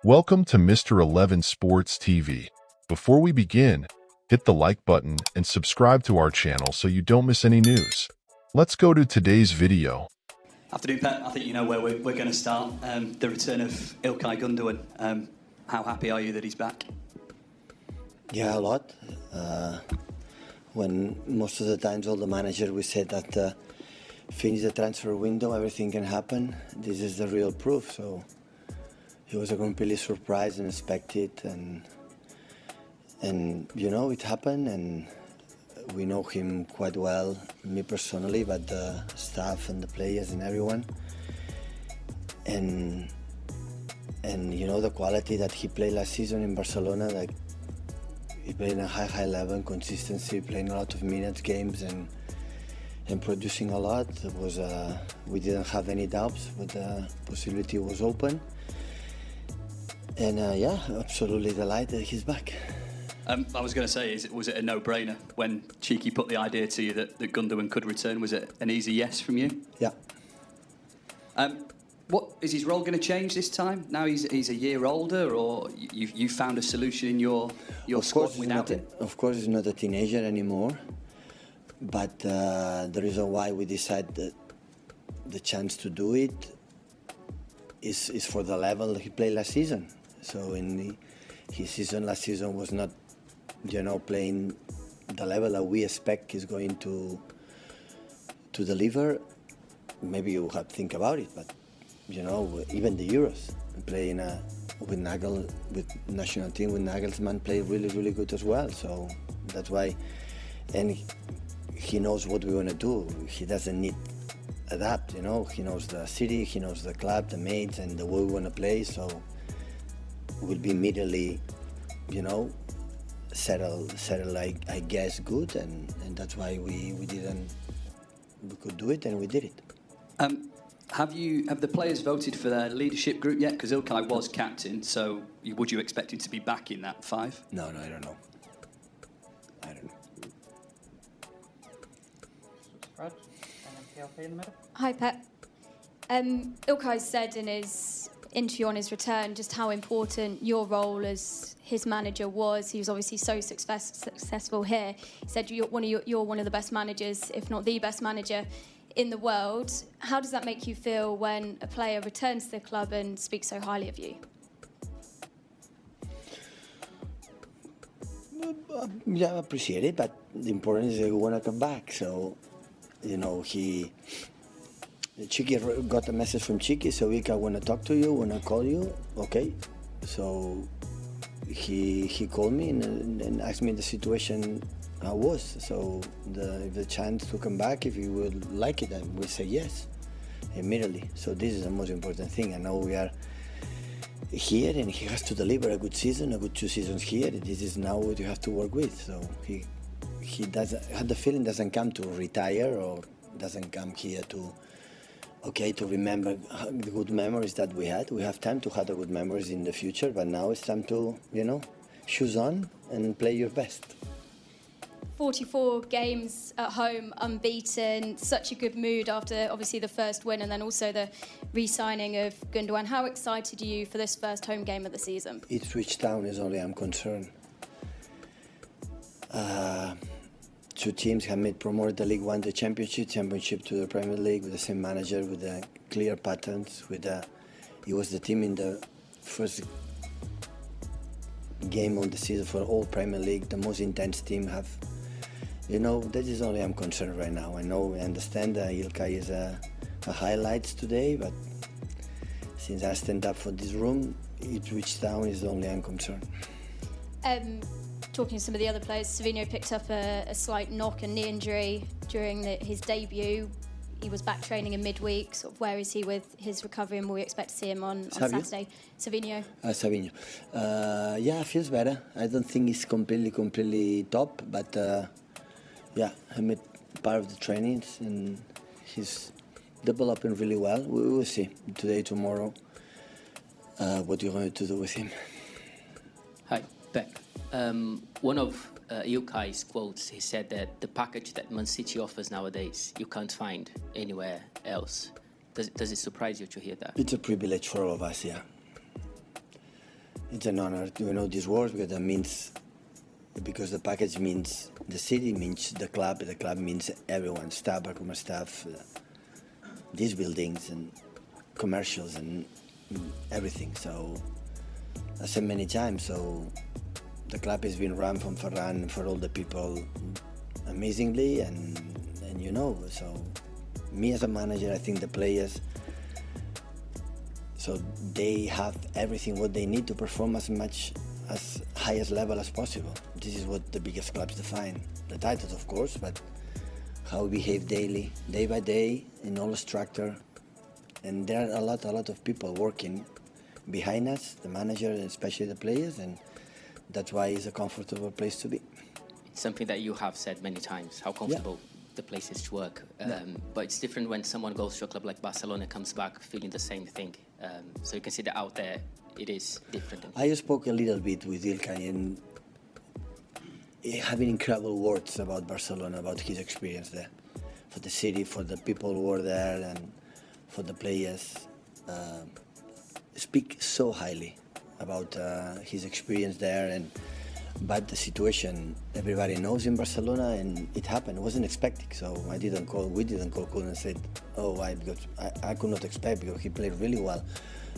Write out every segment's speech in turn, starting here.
Welcome to Mr.Eleven Sports TV. Before we begin, hit the like button and subscribe to our channel so you don't miss any news. Let's go to today's video. Afternoon, Pep. I think you know where we're going to start. The return of Ilkay Gundogan. How happy are you that he's back? Yeah, a lot. When most of the times all the manager we said that finish the transfer window, everything can happen. This is the real proof. So it was a completely surprise and unexpected, and you know it happened, and we know him quite well, me personally, but the staff and the players and everyone, and you know the quality that he played last season in Barcelona, like he played in a high level, consistency, playing a lot of minutes games and producing a lot. It was we didn't have any doubts, but the possibility was open. And yeah, absolutely delighted he's back. I was going to say, was it a no-brainer when Cheeky put the idea to you that Gundogan could return? Was it an easy yes from you? Yeah. What is his role going to change this time? Now he's a year older, or you found a solution in your squad without him? Of course, he's not a teenager anymore. But the reason why we decided the chance to do it is for the level he played last season. So his season last season was not, you know, playing the level that we expect he's going to deliver. Maybe you have to think about it, but you know, even the Euros, playing with national team with Nagelsmann, played really good as well. So that's why, and he knows what we want to do. He doesn't need adapt, you know. He knows the city, he knows the club, the mates, and the way we want to play. So we'll be immediately, you know, settle. I guess good, and that's why we could do it, and we did it. Have the players voted for their leadership group yet? Because Ilkay was captain, so would you expect him to be back in that five? No, I don't know. Brad, PLP in the middle. Hi, Pep. Ilkay said in his interview on his return just how important your role as his manager was. He was obviously so successful here. He said you're one of the best managers, if not the best manager in the world. How does that make you feel when a player returns to the club and speaks so highly of you? Yeah, I appreciate it, but the important is that we want to come back. So, you know, Chiqui got a message from Chiqui, so I want to talk to you, want to call you. Okay, so he called me and asked me the situation I was. So if the chance to come back, if you would like it, we say yes immediately. So this is the most important thing. I know we are here, and he has to deliver a good season, a good 2 seasons here. This is now what you have to work with. So he doesn't have the feeling, doesn't come to retire or doesn't come here to remember the good memories that we had. We have time to have the good memories in the future, but now it's time to, you know, shoes on and play your best. 44 games at home, unbeaten, such a good mood after obviously the first win and then also the re-signing of Gundogan. How excited are you for this first home game of the season? Ipswich Town is only I'm concerned. 2 teams have made promoted the League One to Championship to the Premier League with the same manager, with the clear patterns. It was the team in the first game of the season for all Premier League, the most intense team have. You know, that is only I'm concerned right now. I understand that Ilkay is a highlights today, but since I stand up for this room, Ipswich Town is only I'm concerned. Talking to some of the other players, Savinho picked up a slight knock and knee injury during his debut. He was back training in midweek. Sort of where is he with his recovery, and will we expect to see him on Saturday? Savinho. Savinho. Yeah, feels better. I don't think he's completely top, but yeah, I made part of the trainings and he's developing really well. We will see today, tomorrow, what you're going to do with him. Hi, Pep. One of Ilkay's quotes, he said that the package that Man City offers nowadays, you can't find anywhere else. Does it surprise you to hear that? It's a privilege for all of us, yeah. It's an honor to know these words because that means, because the package means the city, means the club means everyone, staff, backroom staff, these buildings and commercials and everything. So I said many times, so the club has been run from Ferran for all the people amazingly, and you know, so me as a manager, I think the players, so they have everything what they need to perform as highest level as possible. This is what the biggest clubs define. The titles, of course, but how we behave daily, day by day, in all structure. And there are a lot of people working behind us, the manager and especially the players, and that's why it's a comfortable place to be. It's something that you have said many times, how comfortable the place is to work. But it's different when someone goes to a club like Barcelona, comes back feeling the same thing. So you can see that out there, it is different. I spoke a little bit with Ilkay and having incredible words about Barcelona, about his experience there, for the city, for the people who were there, and for the players. Speak so highly about his experience there, but the situation everybody knows in Barcelona, and it happened. It wasn't expected, so we didn't call Kun and said, oh, why? Because I could not expect, because he played really well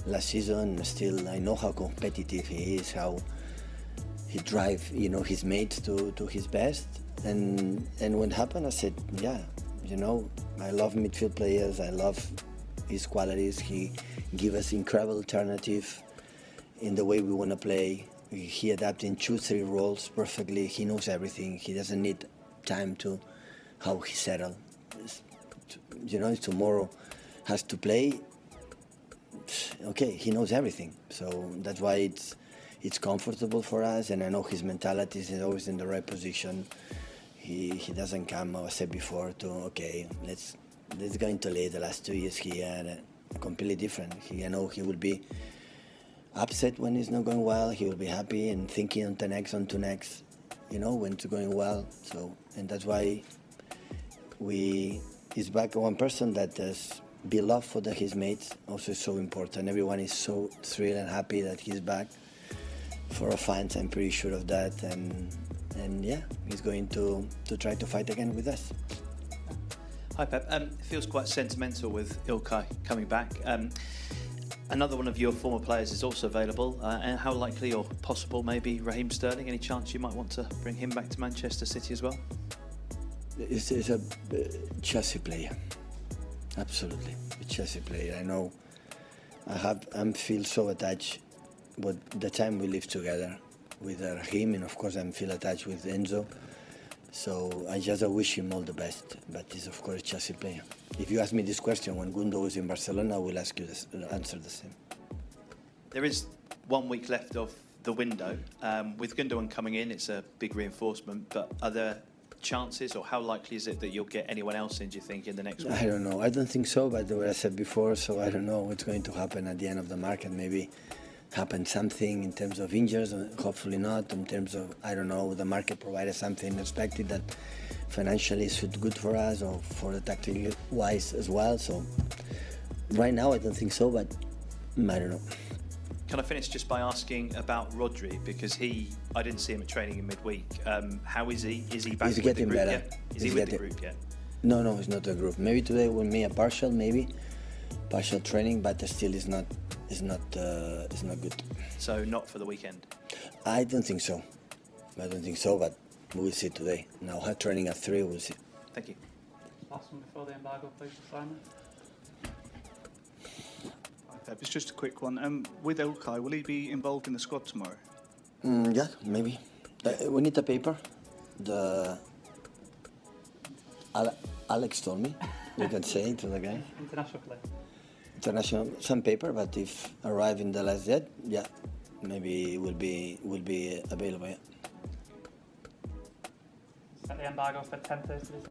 last season. Still, I know how competitive he is, how he drive, his mates to his best. And when it happened, I said, yeah, I love midfield players. I love his qualities. He give us incredible alternative in the way we want to play. He adapts in 2-3 roles perfectly. He knows everything. He doesn't need time to how he settle. If tomorrow has to play, okay, he knows everything. So that's why it's comfortable for us, and I know his mentality is always in the right position. He doesn't come, as I said before, to okay, let's go into late the last 2 years here, completely different. I know he will be upset when it's not going well. He will be happy and thinking on to next, when it's going well. So, and that's why he's back one person that has beloved for his mates. Also, is so important. Everyone is so thrilled and happy that he's back. For our fans, I'm pretty sure of that. And yeah, he's going to try to fight again with us. Hi Pep, it feels quite sentimental with Ilkay coming back. Another one of your former players is also available. And how likely or possible maybe Raheem Sterling? Any chance you might want to bring him back to Manchester City as well? He's a Chelsea player, absolutely, a Chelsea player. I know I feel so attached with the time we live together with him, and of course I feel attached with Enzo. So I just wish him all the best. But he's of course a Chelsea player. If you ask me this question when Gundogan was in Barcelona, I will ask you answer the same. There is 1 week left of the window. With Gundogan coming in, it's a big reinforcement. But are there chances, or how likely is it that you'll get anyone else in, do you think, in the next week? I don't know. I don't think so, but what I said before, so I don't know what's going to happen at the end of the market. Maybe happen something in terms of injuries, hopefully not. In terms of, I don't know, the market provided something expected that financially is good for us, or for the tactical wise as well. So right now I don't think so, but I don't know. Can I finish just by asking about Rodri, because I didn't see him at training in midweek. How is he? Is he back He's with getting the group better. yet? Is he with the group yet? No, it's not a group. Maybe today will be a partial training, but still is not good. So not for the weekend? I don't think so, but we'll see today. Now her training at 3, we'll see. Thank you. Last one before the embargo, please, Simon. Hi Pep, it's just a quick one. With Ilkay, will he be involved in the squad tomorrow? Yeah, maybe. We need a paper. Alex told me. You can say to the guy. International, some paper, but if arrive in the last date, yeah, maybe it will be available. Yeah. Set the embargo for 10:30.